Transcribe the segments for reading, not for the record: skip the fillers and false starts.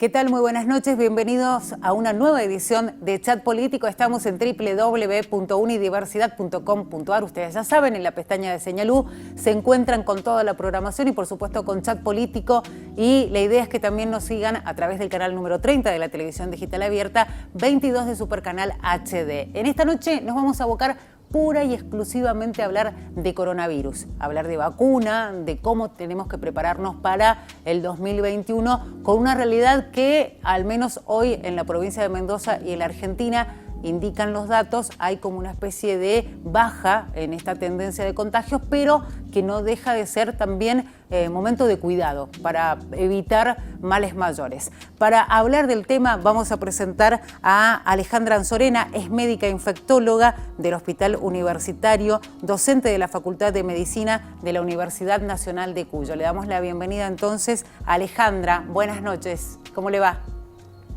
¿Qué tal? Muy buenas noches, bienvenidos a una nueva edición de Chat Político. Estamos en www.unidiversidad.com.ar. Ustedes ya saben, en la pestaña de Señal U se encuentran con toda la programación y por supuesto con Chat Político. Y la idea es que también nos sigan a través del canal número 30 de la televisión digital abierta, 22 de Supercanal HD. En esta noche nos vamos a abocar pura y exclusivamente a hablar de coronavirus, hablar de vacuna, de cómo tenemos que prepararnos para el 2021 con una realidad que al menos hoy en la provincia de Mendoza y en la Argentina indican los datos, hay como una especie de baja en esta tendencia de contagios, pero que no deja de ser también momento de cuidado para evitar males mayores. Para hablar del tema vamos a presentar a Alejandra Anzorena, es médica infectóloga del Hospital Universitario, docente de la Facultad de Medicina de la Universidad Nacional de Cuyo. Le damos la bienvenida entonces a Alejandra. Buenas noches, ¿cómo le va?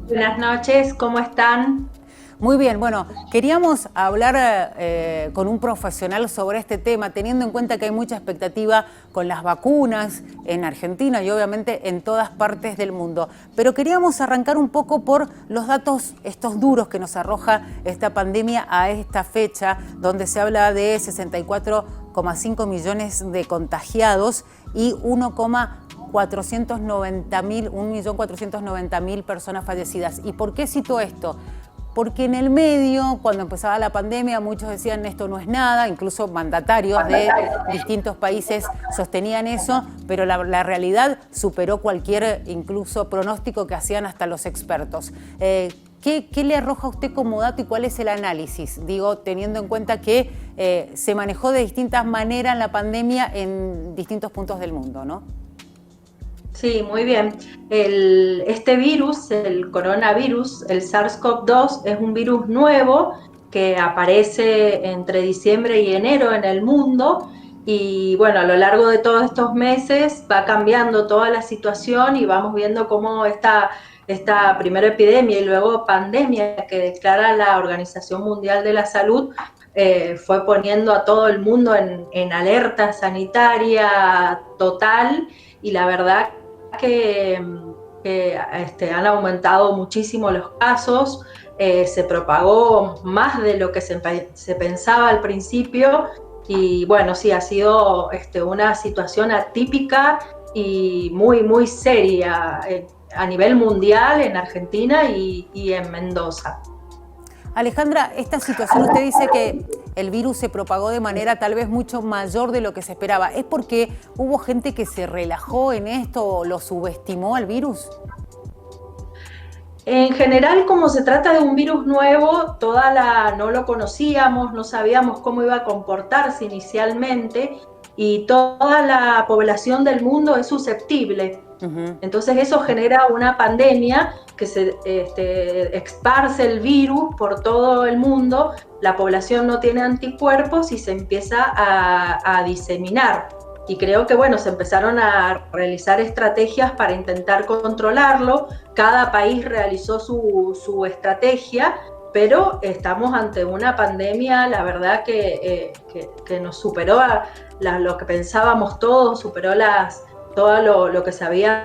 Buenas noches, ¿cómo están? Muy bien, bueno, queríamos hablar con un profesional sobre este tema, teniendo en cuenta que hay mucha expectativa con las vacunas en Argentina y obviamente en todas partes del mundo. Pero queríamos arrancar un poco por los datos estos duros que nos arroja esta pandemia a esta fecha, donde se habla de 64,5 millones de contagiados y 1.490.000 personas fallecidas. ¿Y por qué cito esto? Porque en el medio, cuando empezaba la pandemia, muchos decían esto no es nada, incluso mandatarios de distintos países sostenían eso, pero la realidad superó cualquier incluso pronóstico que hacían hasta los expertos. ¿Qué le arroja a usted como dato y cuál es el análisis? Digo, teniendo en cuenta que se manejó de distintas maneras la pandemia en distintos puntos del mundo, ¿no? Sí, muy bien. Este virus, el coronavirus, el SARS-CoV-2, es un virus nuevo que aparece entre diciembre y enero en el mundo y bueno, a lo largo de todos estos meses va cambiando toda la situación y vamos viendo cómo esta primera epidemia y luego pandemia que declara la Organización Mundial de la Salud fue poniendo a todo el mundo en alerta sanitaria total y la verdad que han aumentado muchísimo los casos, se propagó más de lo que se pensaba al principio y bueno, sí, ha sido una situación atípica y muy, muy seria a nivel mundial en Argentina y en Mendoza. Alejandra, esta situación usted dice que el virus se propagó de manera tal vez mucho mayor de lo que se esperaba. ¿Es porque hubo gente que se relajó en esto o lo subestimó al virus? En general, como se trata de un virus nuevo, no lo conocíamos, no sabíamos cómo iba a comportarse inicialmente y toda la población del mundo es susceptible. Entonces eso genera una pandemia que se esparce el virus por todo el mundo, la población no tiene anticuerpos y se empieza a diseminar. Y creo que bueno, se empezaron a realizar estrategias para intentar controlarlo, cada país realizó su estrategia, pero estamos ante una pandemia, la verdad que nos superó lo que pensábamos todos, superó todo lo que se había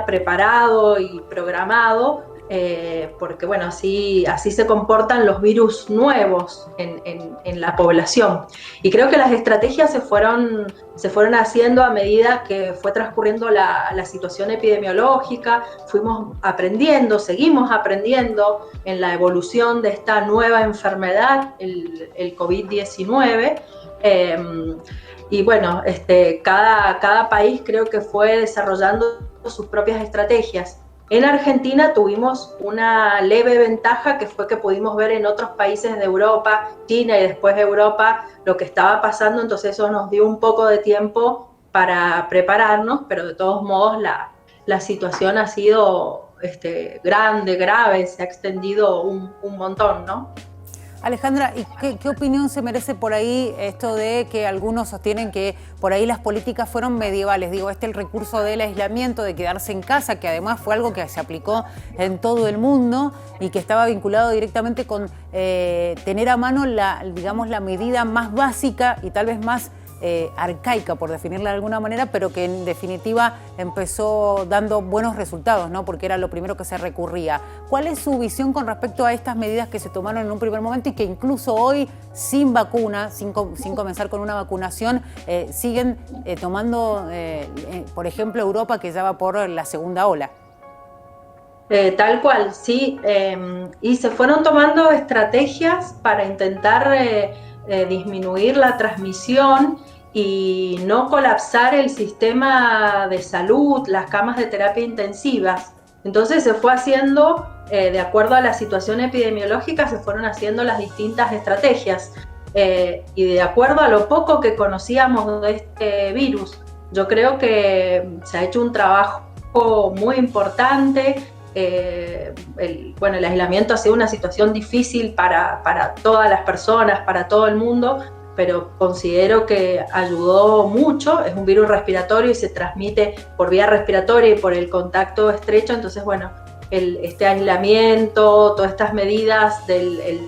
preparado y programado, porque bueno, así se comportan los virus nuevos en la población. Y creo que las estrategias se fueron haciendo a medida que fue transcurriendo la situación epidemiológica, fuimos aprendiendo, seguimos aprendiendo en la evolución de esta nueva enfermedad, el COVID-19. Y bueno, cada país creo que fue desarrollando sus propias estrategias. En Argentina tuvimos una leve ventaja que fue que pudimos ver en otros países de Europa, China y después Europa, lo que estaba pasando, entonces eso nos dio un poco de tiempo para prepararnos, pero de todos modos la situación ha sido grande, grave, se ha extendido un montón, ¿no? Alejandra, ¿y qué opinión se merece por ahí esto de que algunos sostienen que por ahí las políticas fueron medievales? Digo, el recurso del aislamiento, de quedarse en casa, que además fue algo que se aplicó en todo el mundo y que estaba vinculado directamente con tener a mano la medida más básica y tal vez más arcaica, por definirla de alguna manera, pero que en definitiva empezó dando buenos resultados, ¿no? Porque era lo primero que se recurría. ¿Cuál es su visión con respecto a estas medidas que se tomaron en un primer momento y que incluso hoy, sin vacuna, sin comenzar con una vacunación, siguen tomando, por ejemplo, Europa, que ya va por la segunda ola? Tal cual, sí. Y se fueron tomando estrategias para intentar disminuir la transmisión y no colapsar el sistema de salud, las camas de terapia intensivas. Entonces se fue haciendo, de acuerdo a la situación epidemiológica, se fueron haciendo las distintas estrategias. Y de acuerdo a lo poco que conocíamos de este virus, yo creo que se ha hecho un trabajo muy importante. El aislamiento ha sido una situación difícil para todas las personas, para todo el mundo, pero considero que ayudó mucho. Es un virus respiratorio y se transmite por vía respiratoria y por el contacto estrecho. Entonces, bueno, este aislamiento, todas estas medidas del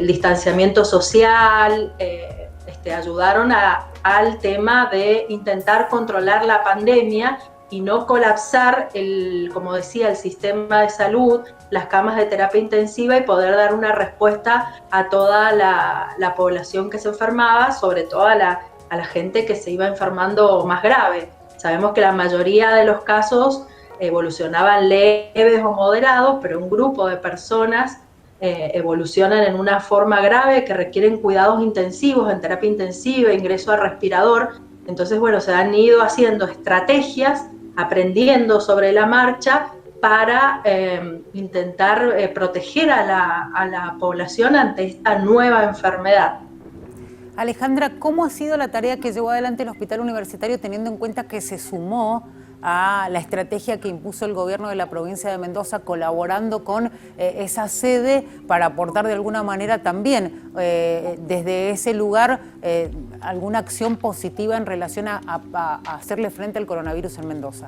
distanciamiento social ayudaron al tema de intentar controlar la pandemia y no colapsar, como decía, el sistema de salud, las camas de terapia intensiva, y poder dar una respuesta a toda la población que se enfermaba, sobre todo a la gente que se iba enfermando más grave. Sabemos que la mayoría de los casos evolucionaban leves o moderados, pero un grupo de personas evolucionan en una forma grave que requieren cuidados intensivos en terapia intensiva, ingreso a respirador. Entonces, bueno, se han ido haciendo estrategias, aprendiendo sobre la marcha para intentar proteger a la población ante esta nueva enfermedad. Alejandra, ¿cómo ha sido la tarea que llevó adelante el Hospital Universitario, teniendo en cuenta que se sumó a la estrategia que impuso el gobierno de la provincia de Mendoza, colaborando con esa sede para aportar de alguna manera también desde ese lugar alguna acción positiva en relación a hacerle frente al coronavirus en Mendoza?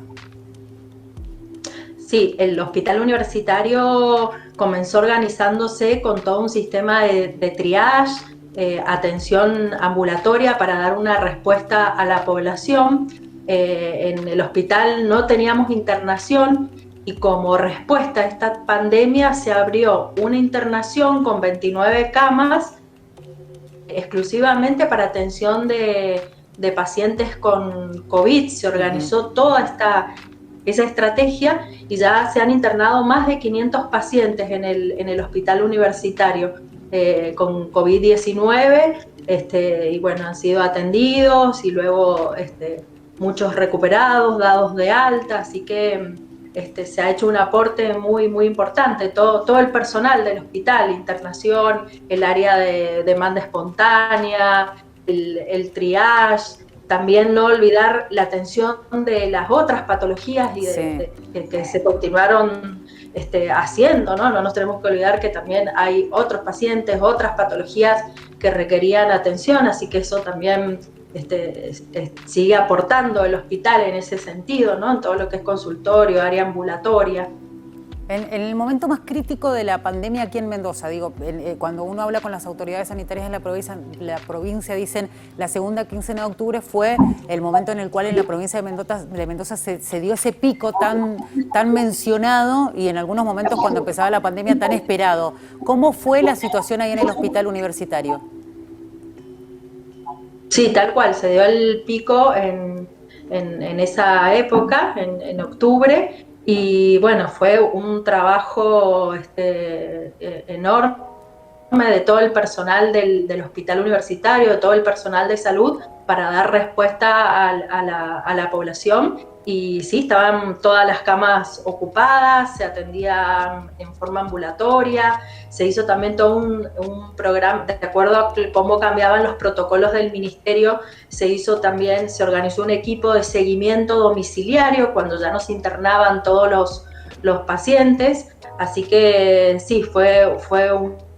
Sí, el Hospital Universitario comenzó organizándose con todo un sistema de triage, atención ambulatoria para dar una respuesta a la población. En el hospital no teníamos internación y como respuesta a esta pandemia se abrió una internación con 29 camas exclusivamente para atención de pacientes con COVID. Se organizó toda esa estrategia y ya se han internado más de 500 pacientes en el Hospital Universitario con COVID-19 y bueno, han sido atendidos y luego muchos recuperados, dados de alta, así que se ha hecho un aporte muy, muy importante. Todo el personal del hospital, internación, el área de demanda espontánea, el triage, también no olvidar la atención de las otras patologías y que se continuaron haciendo, ¿no? No nos tenemos que olvidar que también hay otros pacientes, otras patologías que requerían atención, así que eso también sigue aportando el hospital en ese sentido, ¿no? En todo lo que es consultorio, área ambulatoria. En el momento más crítico de la pandemia aquí en Mendoza, digo, cuando uno habla con las autoridades sanitarias de la provincia dicen la segunda quincena de octubre fue el momento en el cual en la provincia de Mendoza se dio ese pico tan mencionado y en algunos momentos cuando empezaba la pandemia tan esperado. ¿Cómo fue la situación ahí en el Hospital Universitario? Sí, tal cual, se dio el pico en esa época, en octubre, y bueno, fue un trabajo enorme de todo el personal del Hospital Universitario, de todo el personal de salud, para dar respuesta a la población. Y sí, estaban todas las camas ocupadas, se atendía en forma ambulatoria, se hizo también todo un programa, de acuerdo a cómo cambiaban los protocolos del ministerio, se organizó un equipo de seguimiento domiciliario cuando ya nos internaban todos los pacientes, así que sí, fue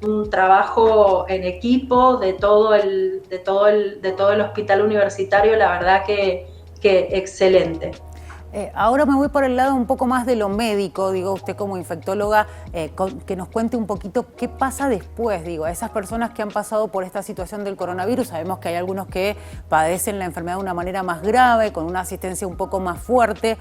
un trabajo en equipo de todo el Hospital Universitario, la verdad que excelente. Ahora me voy por el lado un poco más de lo médico, digo, usted como infectóloga, que nos cuente un poquito qué pasa después, digo, a esas personas que han pasado por esta situación del coronavirus. Sabemos que hay algunos que padecen la enfermedad de una manera más grave, con una asistencia un poco más fuerte.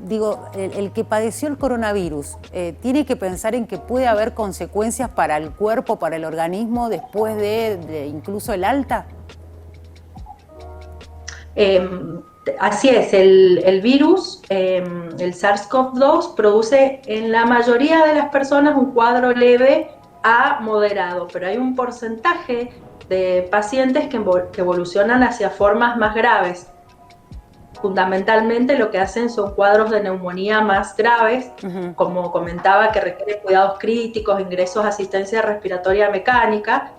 Digo, el que padeció el coronavirus, ¿tiene que pensar en que puede haber consecuencias para el cuerpo, para el organismo, después de incluso el alta? Así es, el virus, el SARS-CoV-2, produce en la mayoría de las personas un cuadro leve a moderado, pero hay un porcentaje de pacientes que evolucionan hacia formas más graves. Fundamentalmente lo que hacen son cuadros de neumonía más graves, como comentaba, que requieren cuidados críticos, ingresos a asistencia respiratoria mecánica.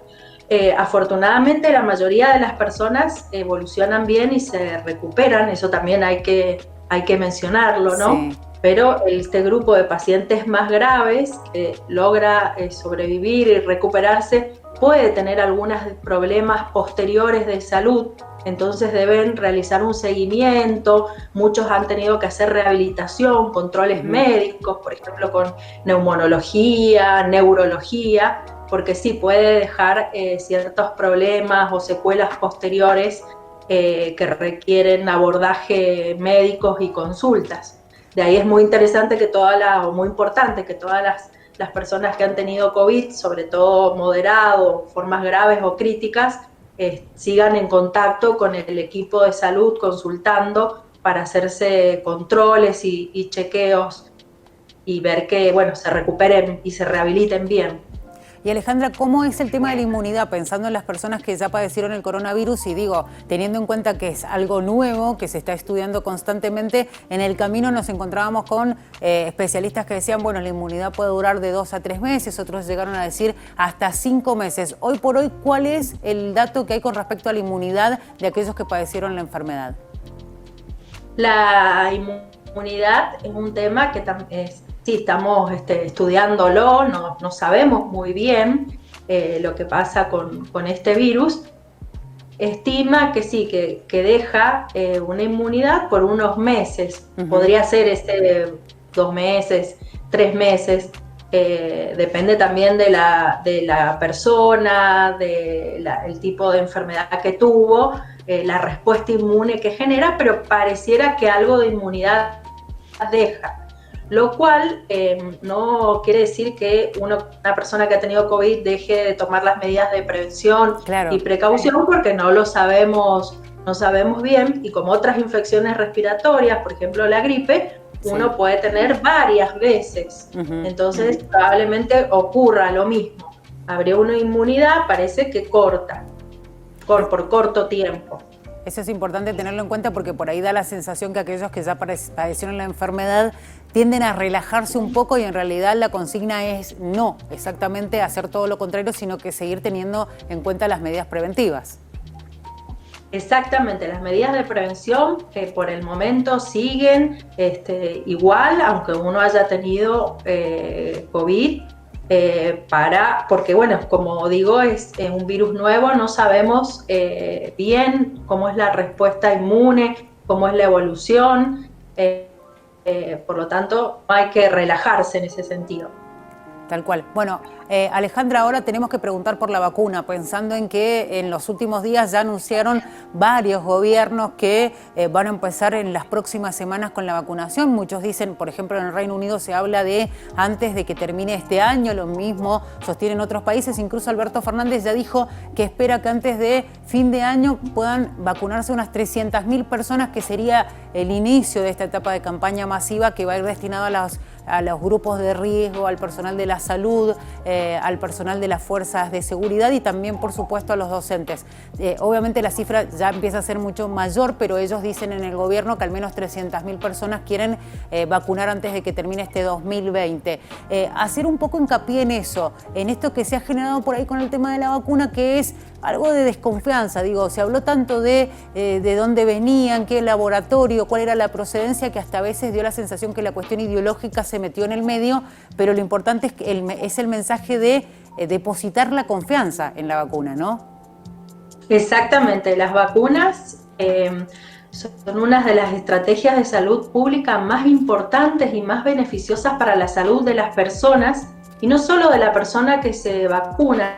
Afortunadamente la mayoría de las personas evolucionan bien y se recuperan, eso también hay que mencionarlo, ¿no? Sí. Pero este grupo de pacientes más graves que logra sobrevivir y recuperarse puede tener algunos problemas posteriores de salud, entonces deben realizar un seguimiento. Muchos han tenido que hacer rehabilitación, controles médicos, por ejemplo con neumonología, neurología, porque sí puede dejar ciertos problemas o secuelas posteriores que requieren abordaje médicos y consultas. De ahí es muy interesante que muy importante que todas las personas que han tenido COVID, sobre todo moderado, formas graves o críticas, sigan en contacto con el equipo de salud consultando para hacerse controles y chequeos y ver que, bueno, se recuperen y se rehabiliten bien. Y Alejandra, ¿cómo es el tema de la inmunidad? Pensando en las personas que ya padecieron el coronavirus y digo, teniendo en cuenta que es algo nuevo, que se está estudiando constantemente, en el camino nos encontrábamos con especialistas que decían, bueno, la inmunidad puede durar de 2 a 3 meses, otros llegaron a decir hasta 5 meses. Hoy por hoy, ¿cuál es el dato que hay con respecto a la inmunidad de aquellos que padecieron la enfermedad? La inmunidad es un tema que sí, estamos estudiándolo, no sabemos muy bien lo que pasa con este virus. Estima que sí, que deja una inmunidad por unos meses. Podría ser 2 meses, 3 meses. Depende también de la persona, el tipo de enfermedad que tuvo, la respuesta inmune que genera, pero pareciera que algo de inmunidad deja. Lo cual no quiere decir que una persona que ha tenido COVID deje de tomar las medidas de prevención y precaución, porque no lo sabemos, no sabemos bien, y como otras infecciones respiratorias, por ejemplo la gripe, uno puede tener varias veces, entonces probablemente ocurra lo mismo. Habría una inmunidad, parece que corta, por corto tiempo. Eso es importante tenerlo en cuenta porque por ahí da la sensación que aquellos que ya padecieron la enfermedad tienden a relajarse un poco y en realidad la consigna es no exactamente hacer todo lo contrario, sino que seguir teniendo en cuenta las medidas preventivas. Exactamente, las medidas de prevención que por el momento siguen igual, aunque uno haya tenido COVID, porque bueno, como digo, es un virus nuevo, no sabemos bien cómo es la respuesta inmune, cómo es la evolución, por lo tanto no hay que relajarse en ese sentido. Tal cual. Bueno, Alejandra, ahora tenemos que preguntar por la vacuna, pensando en que en los últimos días ya anunciaron varios gobiernos que van a empezar en las próximas semanas con la vacunación. Muchos dicen, por ejemplo, en el Reino Unido se habla de antes de que termine este año, lo mismo sostienen otros países. Incluso Alberto Fernández ya dijo que espera que antes de fin de año puedan vacunarse unas 300.000 personas, que sería el inicio de esta etapa de campaña masiva que va a ir destinada a los grupos de riesgo, al personal de la salud, al personal de las fuerzas de seguridad y también, por supuesto, a los docentes. Obviamente la cifra ya empieza a ser mucho mayor, pero ellos dicen en el gobierno que al menos 300.000 personas quieren vacunar antes de que termine este 2020. Hacer un poco hincapié en eso, en esto que se ha generado por ahí con el tema de la vacuna, que es algo de desconfianza. Digo, se habló tanto de dónde venían, qué laboratorio, cuál era la procedencia, que hasta a veces dio la sensación que la cuestión ideológica se metió en el medio, pero lo importante es que es el mensaje de depositar la confianza en la vacuna, ¿no? Exactamente, las vacunas son una de las estrategias de salud pública más importantes y más beneficiosas para la salud de las personas, y no solo de la persona que se vacuna,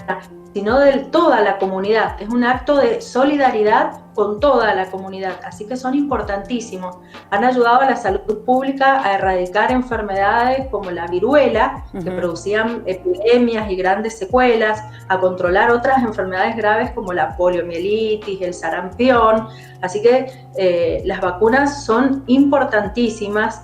sino de toda la comunidad. Es un acto de solidaridad con toda la comunidad, así que son importantísimos. Han ayudado a la salud pública a erradicar enfermedades como la viruela, que producían epidemias y grandes secuelas, a controlar otras enfermedades graves como la poliomielitis, el sarampión. Así que las vacunas son importantísimas.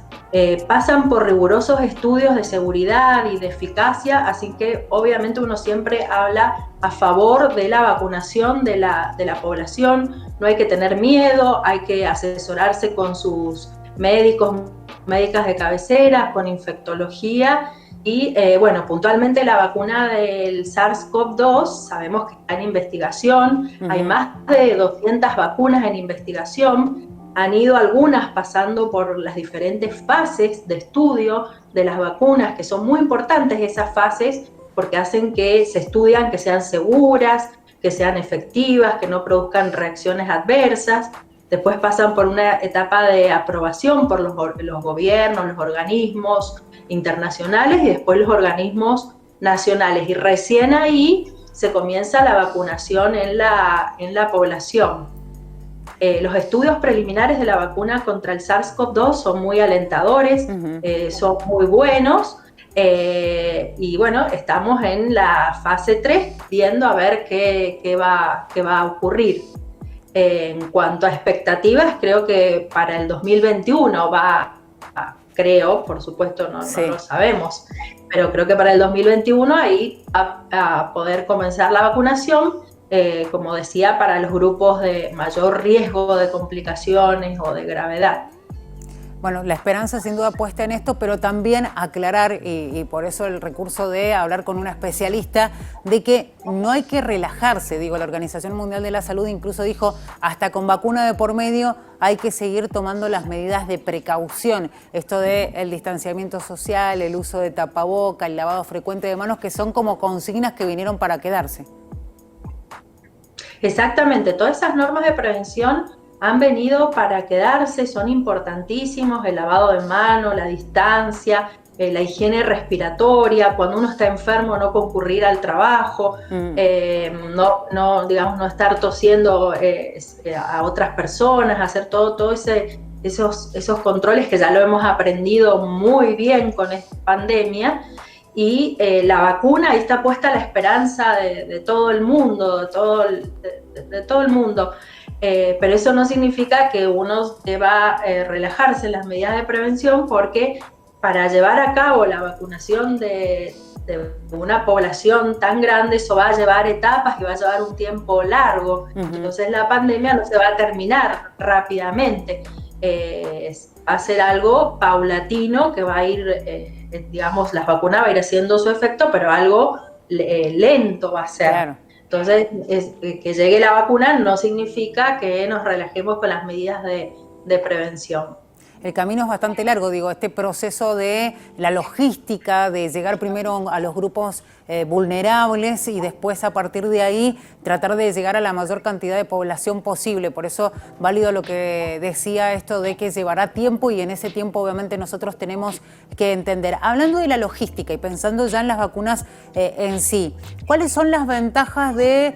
Pasan por rigurosos estudios de seguridad y de eficacia, así que obviamente uno siempre habla a favor de la vacunación de la población. No hay que tener miedo, hay que asesorarse con sus médicos, médicas de cabecera, con infectología. Y bueno, puntualmente la vacuna del SARS-CoV-2 sabemos que está en investigación. Hay más de 200 vacunas en investigación. Han ido algunas pasando por las diferentes fases de estudio de las vacunas, que son muy importantes esas fases, porque hacen que se estudian, que sean seguras, que sean efectivas, que no produzcan reacciones adversas. Después pasan por una etapa de aprobación por los gobiernos, los organismos internacionales y después los organismos nacionales. Y recién ahí se comienza la vacunación en la población. Los estudios preliminares de la vacuna contra el SARS-CoV-2 son muy alentadores, son muy buenos, y bueno, estamos en la fase 3 viendo a ver qué va a ocurrir. En cuanto a expectativas, creo que para el 2021 creo, por supuesto no lo sabemos, pero creo que para el 2021 ahí va a poder comenzar la vacunación. Como decía, para los grupos de mayor riesgo de complicaciones o de gravedad. Bueno, la esperanza sin duda puesta en esto, pero también aclarar, y por eso el recurso de hablar con una especialista, de que no hay que relajarse. Digo, la Organización Mundial de la Salud incluso dijo, hasta con vacuna de por medio hay que seguir tomando las medidas de precaución. Esto de el distanciamiento social, el uso de tapaboca, el lavado frecuente de manos, que son como consignas que vinieron para quedarse. Exactamente, todas esas normas de prevención han venido para quedarse, son importantísimos: el lavado de manos, la distancia, la higiene respiratoria, cuando uno está enfermo no concurrir al trabajo, no estar tosiendo a otras personas, hacer todo esos controles que ya lo hemos aprendido muy bien con esta pandemia. Y la vacuna, ahí está puesta la esperanza de todo el mundo, de todo el mundo. Pero eso no significa que uno deba relajarse en las medidas de prevención, porque para llevar a cabo la vacunación de una población tan grande, eso va a llevar etapas y va a llevar un tiempo largo. Entonces la pandemia no se va a terminar rápidamente. Va a ser algo paulatino que va a ir... digamos, las vacunas va a ir haciendo su efecto, pero algo lento va a ser. Claro. Entonces, que llegue la vacuna no significa que nos relajemos con las medidas de prevención. El camino es bastante largo, digo, este proceso de la logística, de llegar primero a los grupos vulnerables y después a partir de ahí tratar de llegar a la mayor cantidad de población posible. Por eso válido lo que decía esto de que llevará tiempo, y en ese tiempo obviamente nosotros tenemos que entender. Hablando de la logística y pensando ya en las vacunas en sí, ¿cuáles son las ventajas de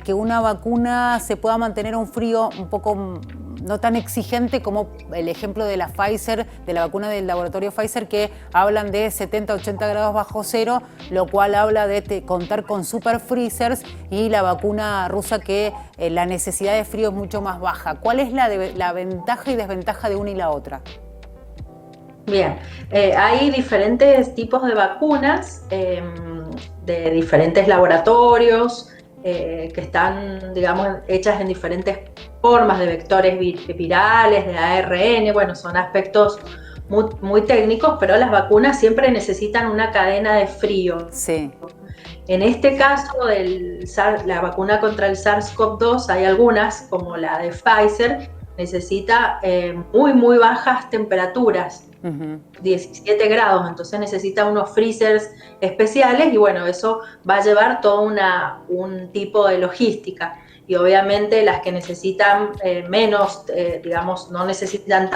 que una vacuna se pueda mantener a un frío un poco no tan exigente como el ejemplo de la Pfizer, de la vacuna del laboratorio Pfizer, que hablan de 70-80 grados bajo cero, lo cual habla de contar con super freezers, y la vacuna rusa que la necesidad de frío es mucho más baja? ¿Cuál es la ventaja y desventaja de una y la otra? Bien, hay diferentes tipos de vacunas de diferentes laboratorios que están, digamos, hechas en diferentes formas, de vectores virales, de ARN. Bueno, son aspectos muy técnicos, pero las vacunas siempre necesitan una cadena de frío. Sí. En este caso, la vacuna contra el SARS-CoV-2, hay algunas, como la de Pfizer, necesita muy bajas temperaturas, 17 grados, entonces necesita unos freezers especiales, y bueno, eso va a llevar todo un tipo de logística. y obviamente las que necesitan menos, digamos, no necesitan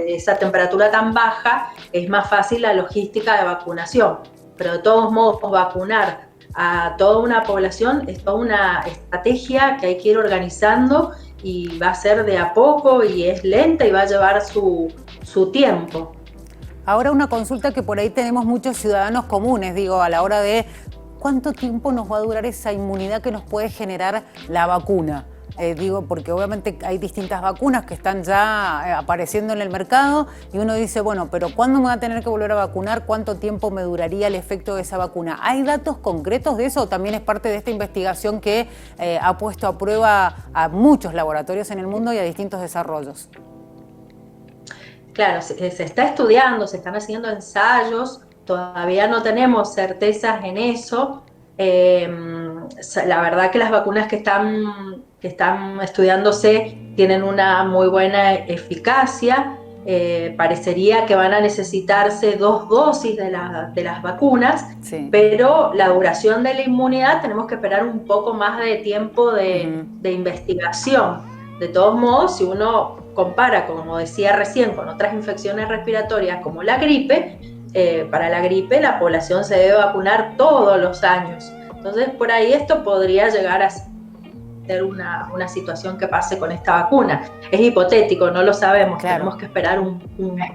esa temperatura tan baja, es más fácil la logística de vacunación. Pero de todos modos, vacunar a toda una población es toda una estrategia que hay que ir organizando y va a ser de a poco y es lenta y va a llevar su tiempo. Ahora una consulta que por ahí tenemos muchos ciudadanos comunes, digo, a la hora de cuánto tiempo nos va a durar esa inmunidad que nos puede generar la vacuna. Digo, porque obviamente hay distintas vacunas que están ya apareciendo en el mercado y uno dice, bueno, pero ¿cuándo me voy a tener que volver a vacunar? ¿Cuánto tiempo me duraría el efecto de esa vacuna? ¿Hay datos concretos de eso o también es parte de esta investigación que ha puesto a prueba a muchos laboratorios en el mundo y a distintos desarrollos? Claro, se está estudiando, se están haciendo ensayos, todavía no tenemos certezas en eso. La verdad que las vacunas que están estudiándose tienen una muy buena eficacia. Parecería que van a necesitarse 2 dosis de las vacunas, sí. Pero la duración de la inmunidad tenemos que esperar un poco más de tiempo de investigación. De todos modos, si uno compara, como decía recién, con otras infecciones respiratorias como la gripe, para la gripe la población se debe vacunar todos los años. Entonces, por ahí esto podría llegar a ser una situación que pase con esta vacuna. Es hipotético, no lo sabemos, claro. Tenemos que esperar un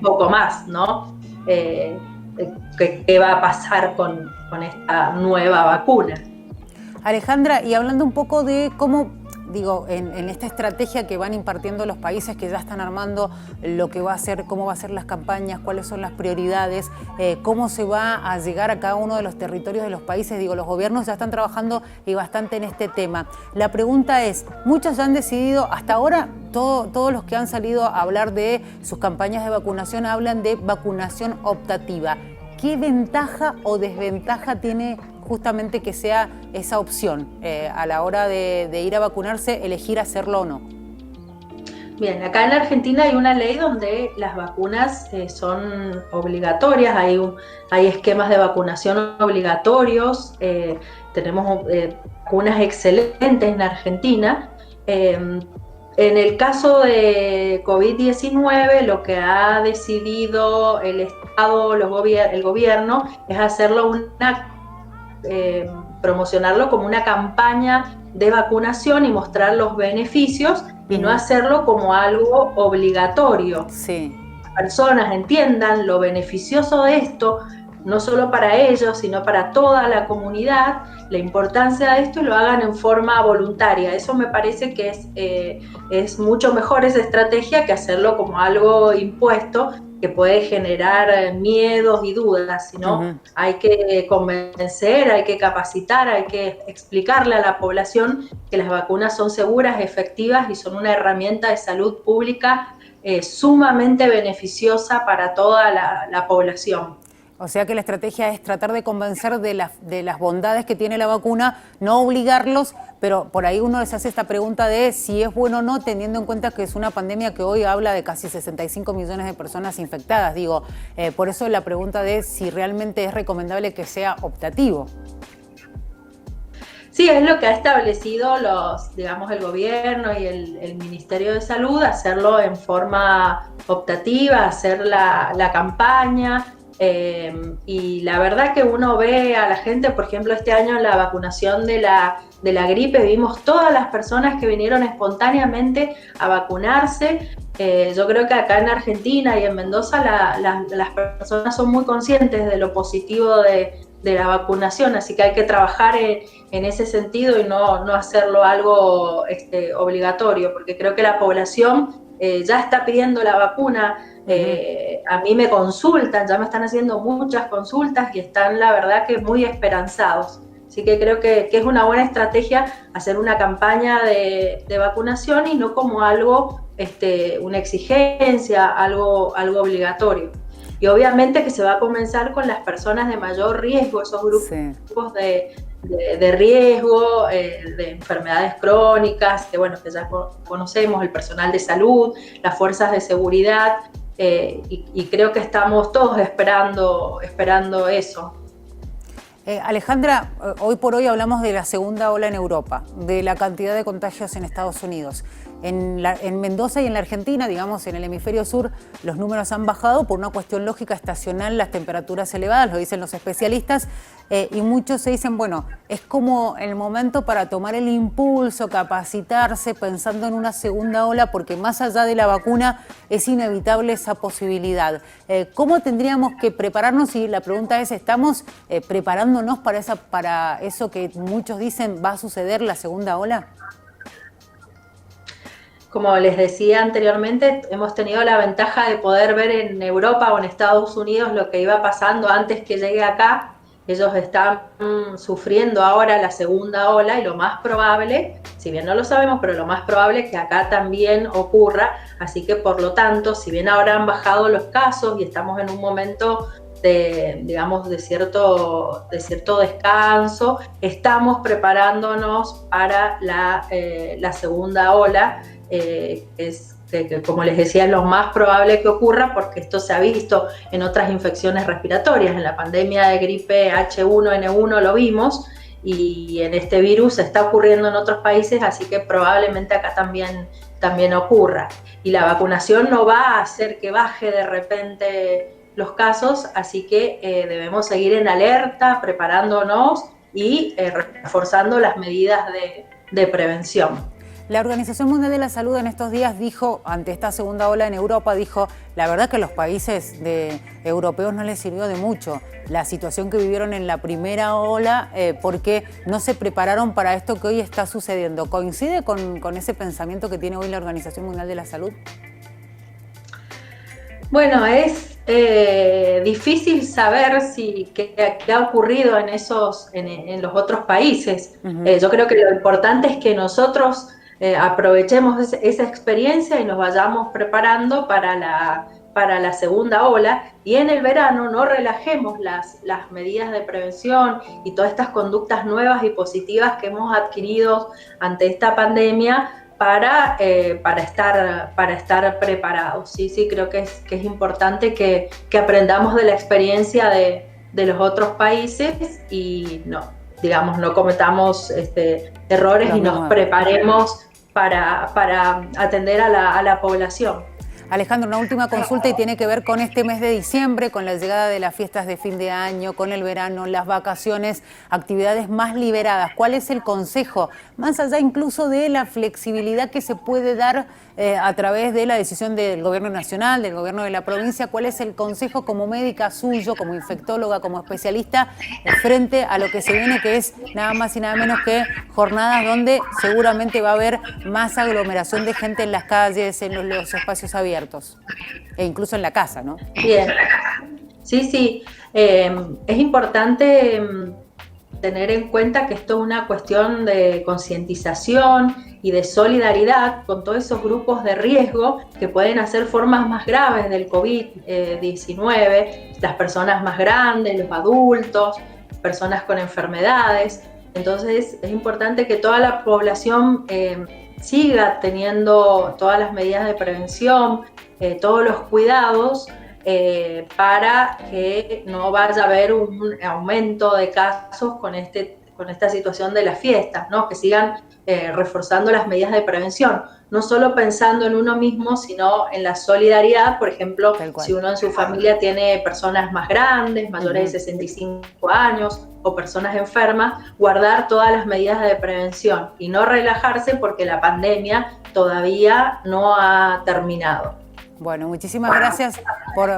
poco más, ¿no? ¿Qué va a pasar con esta nueva vacuna? Alejandra, y hablando un poco de cómo, digo, en esta estrategia que van impartiendo los países que ya están armando lo que va a ser, cómo va a ser las campañas, cuáles son las prioridades, cómo se va a llegar a cada uno de los territorios de los países, digo, los gobiernos ya están trabajando y bastante en este tema. La pregunta es, muchos ya han decidido, hasta ahora todos los que han salido a hablar de sus campañas de vacunación hablan de vacunación optativa. ¿Qué ventaja o desventaja tiene justamente que sea esa opción a la hora de ir a vacunarse, elegir hacerlo o no? Bien, acá en Argentina hay una ley donde las vacunas son obligatorias, hay esquemas de vacunación obligatorios, tenemos vacunas excelentes en Argentina. En el caso de COVID-19, lo que ha decidido el Estado, el gobierno, es hacerlo promocionarlo como una campaña de vacunación y mostrar los beneficios y no hacerlo como algo obligatorio. Sí. Las personas entiendan lo beneficioso de esto, no solo para ellos, sino para toda la comunidad, la importancia de esto y lo hagan en forma voluntaria. Eso me parece que es mucho mejor esa estrategia que hacerlo como algo impuesto, que puede generar miedos y dudas, sino hay que convencer, hay que capacitar, hay que explicarle a la población que las vacunas son seguras, efectivas y son una herramienta de salud pública sumamente beneficiosa para toda la población. O sea que la estrategia es tratar de convencer de las bondades que tiene la vacuna, no obligarlos, pero por ahí uno les hace esta pregunta de si es bueno o no, teniendo en cuenta que es una pandemia que hoy habla de casi 65 millones de personas infectadas. Digo, por eso la pregunta de si realmente es recomendable que sea optativo. Sí, es lo que ha establecido el gobierno y el Ministerio de Salud, hacerlo en forma optativa, hacer la campaña. Y la verdad que uno ve a la gente, por ejemplo, este año en la vacunación de la gripe, vimos todas las personas que vinieron espontáneamente a vacunarse. Yo creo que acá en Argentina y en Mendoza las personas son muy conscientes de lo positivo de la vacunación, así que hay que trabajar en ese sentido y no hacerlo algo obligatorio, porque creo que la población ya está pidiendo la vacuna. A mí me consultan, ya me están haciendo muchas consultas y están la verdad que muy esperanzados. Así que creo que es una buena estrategia hacer una campaña de vacunación y no como algo, una exigencia, algo obligatorio. Y obviamente que se va a comenzar con las personas de mayor riesgo, esos grupos de riesgo, de enfermedades crónicas, que ya conocemos, el personal de salud, las fuerzas de seguridad, y creo que estamos todos esperando eso. Alejandra, hoy por hoy hablamos de la segunda ola en Europa, de la cantidad de contagios en Estados Unidos. En Mendoza y en la Argentina, digamos, en el hemisferio sur, los números han bajado por una cuestión lógica estacional, las temperaturas elevadas, lo dicen los especialistas, y muchos se dicen, bueno, es como el momento para tomar el impulso, capacitarse, pensando en una segunda ola, porque más allá de la vacuna es inevitable esa posibilidad. ¿Cómo tendríamos que prepararnos? Y la pregunta es, ¿estamos preparándonos para eso que muchos dicen va a suceder, la segunda ola? Como les decía anteriormente, hemos tenido la ventaja de poder ver en Europa o en Estados Unidos lo que iba pasando antes que llegue acá. Ellos están sufriendo ahora la segunda ola y lo más probable, si bien no lo sabemos, pero lo más probable es que acá también ocurra. Así que por lo tanto, si bien ahora han bajado los casos y estamos en un momento de, digamos, de cierto descanso, estamos preparándonos para la segunda ola. Que, como les decía, es lo más probable que ocurra porque esto se ha visto en otras infecciones respiratorias. En la pandemia de gripe H1N1 lo vimos y en este virus está ocurriendo en otros países, así que probablemente acá también ocurra. Y la vacunación no va a hacer que baje de repente los casos, así que debemos seguir en alerta, preparándonos y reforzando las medidas de prevención. La Organización Mundial de la Salud en estos días dijo, ante esta segunda ola en Europa, dijo, la verdad que a los países europeos no les sirvió de mucho la situación que vivieron en la primera ola porque no se prepararon para esto que hoy está sucediendo. ¿Coincide con ese pensamiento que tiene hoy la Organización Mundial de la Salud? Bueno, es difícil saber qué ha ocurrido en los otros países. Yo creo que lo importante es que nosotros aprovechemos esa experiencia y nos vayamos preparando para la segunda ola, y en el verano no relajemos las medidas de prevención y todas estas conductas nuevas y positivas que hemos adquirido ante esta pandemia para estar preparados. Sí, creo que es importante que aprendamos de la experiencia de los otros países y no cometamos errores y nos preparemos para atender a la población. Alejandra, una última consulta y tiene que ver con este mes de diciembre, con la llegada de las fiestas de fin de año, con el verano, las vacaciones, actividades más liberadas. ¿Cuál es el consejo, más allá incluso de la flexibilidad que se puede dar a través de la decisión del gobierno nacional, del gobierno de la provincia? ¿Cuál es el consejo como médica suyo, como infectóloga, como especialista, frente a lo que se viene, que es nada más y nada menos que jornadas donde seguramente va a haber más aglomeración de gente en las calles, en los espacios abiertos? E incluso en la casa, ¿no? Bien, sí, es importante tener en cuenta que esto es una cuestión de concientización y de solidaridad con todos esos grupos de riesgo que pueden hacer formas más graves del COVID-19, las personas más grandes, los adultos, personas con enfermedades. Entonces es importante que toda la población siga teniendo todas las medidas de prevención, todos los cuidados para que no vaya a haber un aumento de casos con esta situación de las fiestas, ¿no? Que sigan reforzando las medidas de prevención, no solo pensando en uno mismo, sino en la solidaridad. Por ejemplo, si uno en su familia tiene personas más grandes, mayores de 65 años, o personas enfermas, guardar todas las medidas de prevención y no relajarse porque la pandemia todavía no ha terminado. Bueno, muchísimas gracias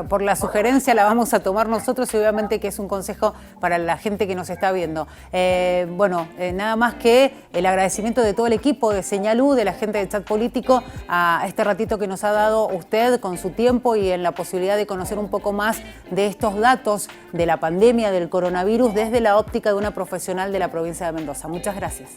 por la sugerencia, la vamos a tomar nosotros y obviamente que es un consejo para la gente que nos está viendo. Nada más que el agradecimiento de todo el equipo de Señalú, de la gente de Chat Político, a este ratito que nos ha dado usted con su tiempo y en la posibilidad de conocer un poco más de estos datos de la pandemia del coronavirus desde la óptica de una profesional de la provincia de Mendoza. Muchas gracias.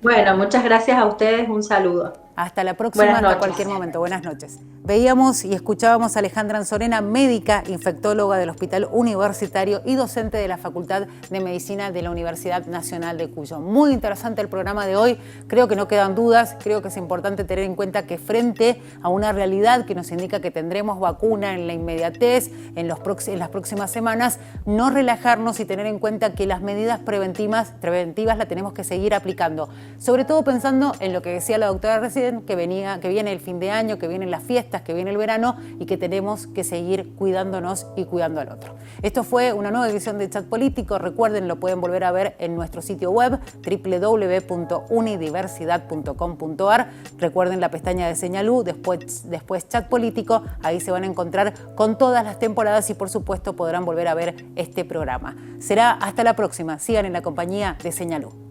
Bueno, muchas gracias a ustedes, un saludo. Hasta la próxima, Buenas hasta noches. cualquier momento. Buenas noches. Veíamos y escuchábamos a Alejandra Anzorena, médica, infectóloga del Hospital Universitario y docente de la Facultad de Medicina de la Universidad Nacional de Cuyo. Muy interesante el programa de hoy, creo que no quedan dudas, creo que es importante tener en cuenta que frente a una realidad que nos indica que tendremos vacuna en la inmediatez, en las próximas semanas, no relajarnos y tener en cuenta que las medidas preventivas las tenemos que seguir aplicando, sobre todo pensando en lo que decía la doctora recién, que viene el fin de año, que vienen las fiestas, que viene el verano y que tenemos que seguir cuidándonos y cuidando al otro. Esto fue una nueva edición de Chat Político. Recuerden, lo pueden volver a ver en nuestro sitio web www.unidiversidad.com.ar. Recuerden la pestaña de Señalú, después Chat Político. Ahí se van a encontrar con todas las temporadas y por supuesto podrán volver a ver este programa. Será hasta la próxima. Sigan en la compañía de Señalú.